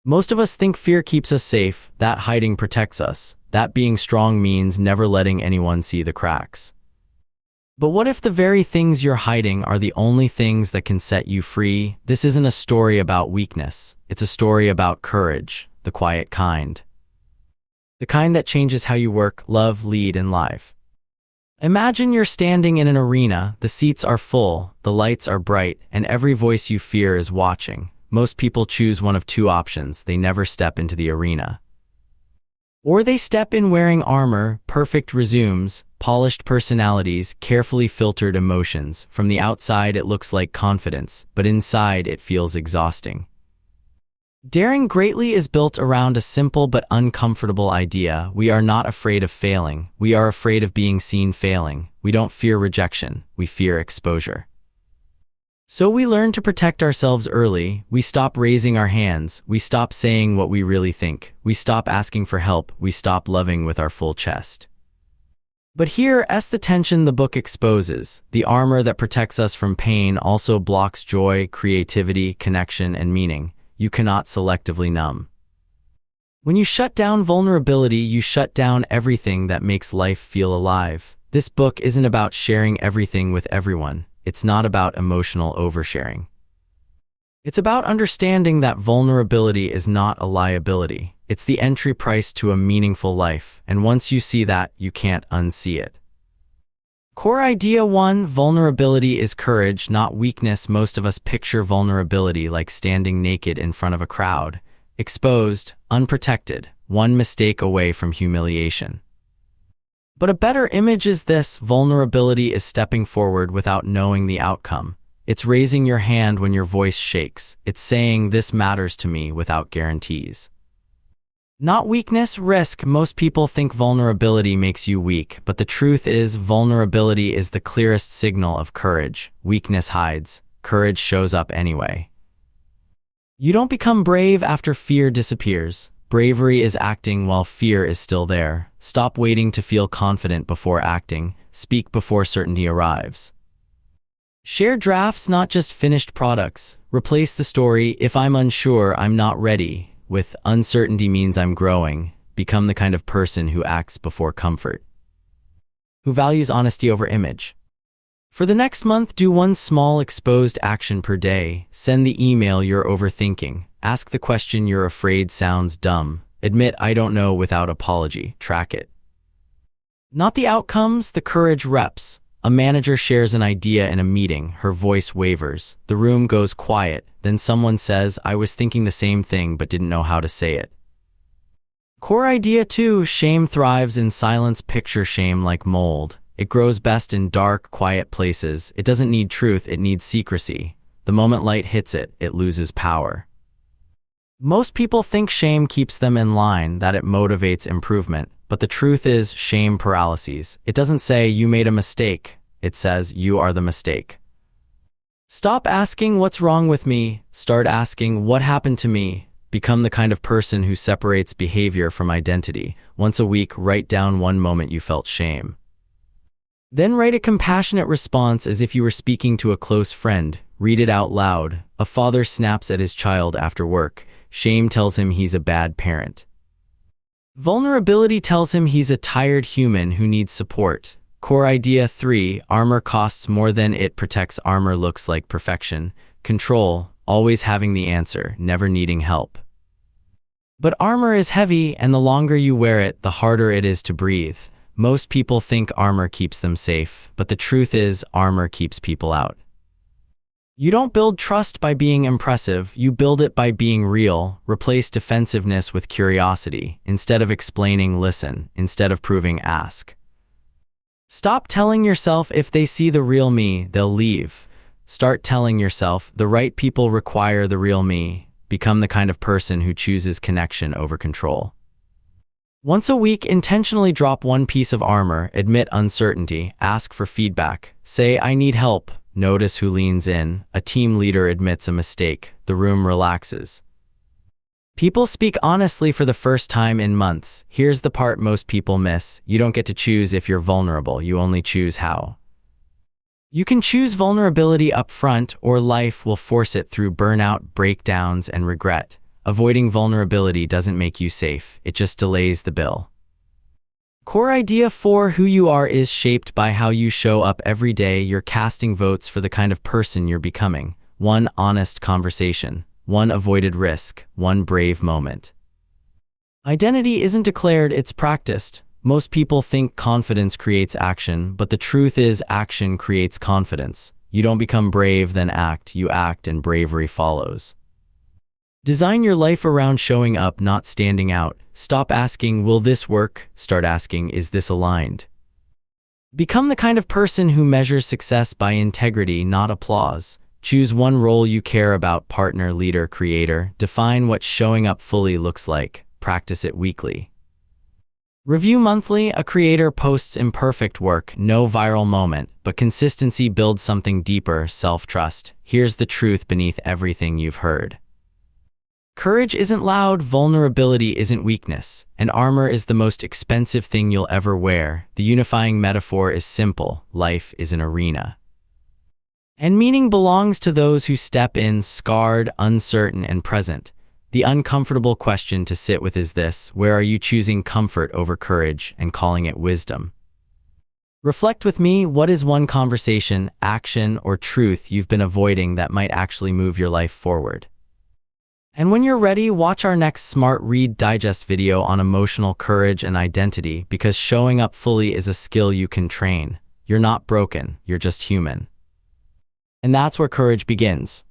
Most of us think fear keeps us safe, that hiding protects us, that being strong means never letting anyone see the cracks. But what if the very things you're hiding are the only things that can set you free? This isn't a story about weakness. It's a story about courage, the quiet kind. The kind that changes how you work, love, lead in life. Imagine you're standing in an arena, the seats are full, the lights are bright, and every voice you fear is watching. Most people choose one of two options: they never step into the arena. Or they step in wearing armor, perfect resumes, polished personalities, carefully filtered emotions. From the outside it looks like confidence, but inside it feels exhausting. Daring greatly is built around a simple but uncomfortable idea. We are not afraid of failing. We are afraid of being seen failing. We don't fear rejection. We fear exposure. So we learn to protect ourselves early. We stop raising our hands. We stop saying what we really think. We stop asking for help. We stop loving with our full chest. But here's the tension the book exposes. The armor that protects us from pain also blocks joy, creativity, connection, and meaning. You cannot selectively numb. When you shut down vulnerability, you shut down everything that makes life feel alive. This book isn't about sharing everything with everyone. It's not about emotional oversharing. It's about understanding that vulnerability is not a liability. It's the entry price to a meaningful life, and once you see that, you can't unsee it. Core idea 1: vulnerability is courage, not weakness. Most of us picture vulnerability like standing naked in front of a crowd, exposed, unprotected, one mistake away from humiliation. But a better image is this: vulnerability is stepping forward without knowing the outcome. It's raising your hand when your voice shakes. It's saying, "This matters to me," without guarantees. Not weakness, risk. Most people think vulnerability makes you weak, but the truth is, vulnerability is the clearest signal of courage. Weakness hides. Courage shows up anyway. You don't become brave after fear disappears. Bravery is acting while fear is still there. Stop waiting to feel confident before acting. Speak before certainty arrives. Share drafts, not just finished products. Replace the story, "If I'm unsure, I'm not ready," with "Uncertainty means I'm growing." Become the kind of person who acts before comfort, who values honesty over image. For the next month, do one small exposed action per day. Send the email you're overthinking. Ask the question you're afraid sounds dumb. Admit "I don't know" without apology. Track it. Not the outcomes, the courage reps. A manager shares an idea in a meeting. Her voice wavers. The room goes quiet. Then someone says, "I was thinking the same thing but didn't know how to say it." Core idea 2: shame thrives in silence. Picture shame like mold. It grows best in dark, quiet places. It doesn't need truth, it needs secrecy. The moment light hits it, it loses power. Most people think shame keeps them in line, that it motivates improvement. But the truth is, shame paralyses. It doesn't say, "You made a mistake." It says, "You are the mistake." Stop asking, "What's wrong with me?" Start asking, "What happened to me?" Become the kind of person who separates behavior from identity. Once a week, write down one moment you felt shame. Then write a compassionate response as if you were speaking to a close friend. Read it out loud. A father snaps at his child after work. Shame tells him he's a bad parent. Vulnerability tells him he's a tired human who needs support. Core idea 3: armor costs more than it protects. Armor looks like perfection, control, always having the answer, never needing help. But armor is heavy, and the longer you wear it, the harder it is to breathe. Most people think armor keeps them safe, but the truth is, armor keeps people out. You don't build trust by being impressive, you build it by being real. Replace defensiveness with curiosity. Instead of explaining, listen. Instead of proving, ask. Stop telling yourself, "If they see the real me, they'll leave." Start telling yourself, "The right people require the real me." Become the kind of person who chooses connection over control. Once a week, intentionally drop one piece of armor. Admit uncertainty. Ask for feedback. Say, "I need help." Notice who leans in. A team leader admits a mistake. The room relaxes. People speak honestly for the first time in months. Here's the part most people miss. You don't get to choose if you're vulnerable. You only choose how. You can choose vulnerability up front, or life will force it through burnout, breakdowns, and regret. avoiding vulnerability doesn't make you safe, it just delays the bill. Core idea 4: who you are is shaped by how you show up every day. You're casting votes for the kind of person you're becoming. One honest conversation, one avoided risk, one brave moment. Identity isn't declared, it's practiced. Most people think confidence creates action, but the truth is action creates confidence. You don't become brave, then act. You act and bravery follows. Design your life around showing up, not standing out. Stop asking, will this work? Start asking, is this aligned? Become the kind of person who measures success by integrity, not applause. Choose one role you care about: partner, leader, creator. Define what showing up fully looks like. Practice it weekly. Review monthly. A creator posts imperfect work, no viral moment, but consistency builds something deeper: self-trust. Here's the truth beneath everything you've heard. Courage isn't loud, vulnerability isn't weakness, and armor is the most expensive thing you'll ever wear. The unifying metaphor is simple: life is an arena. And meaning belongs to those who step in, scarred, uncertain, and present. The uncomfortable question to sit with is this: where are you choosing comfort over courage and calling it wisdom? Reflect with me. What is one conversation, action, or truth you've been avoiding that might actually move your life forward? And when you're ready, watch our next Smart Read Digest video on emotional courage and identity, because showing up fully is a skill you can train. You're not broken, you're just human. And that's where courage begins.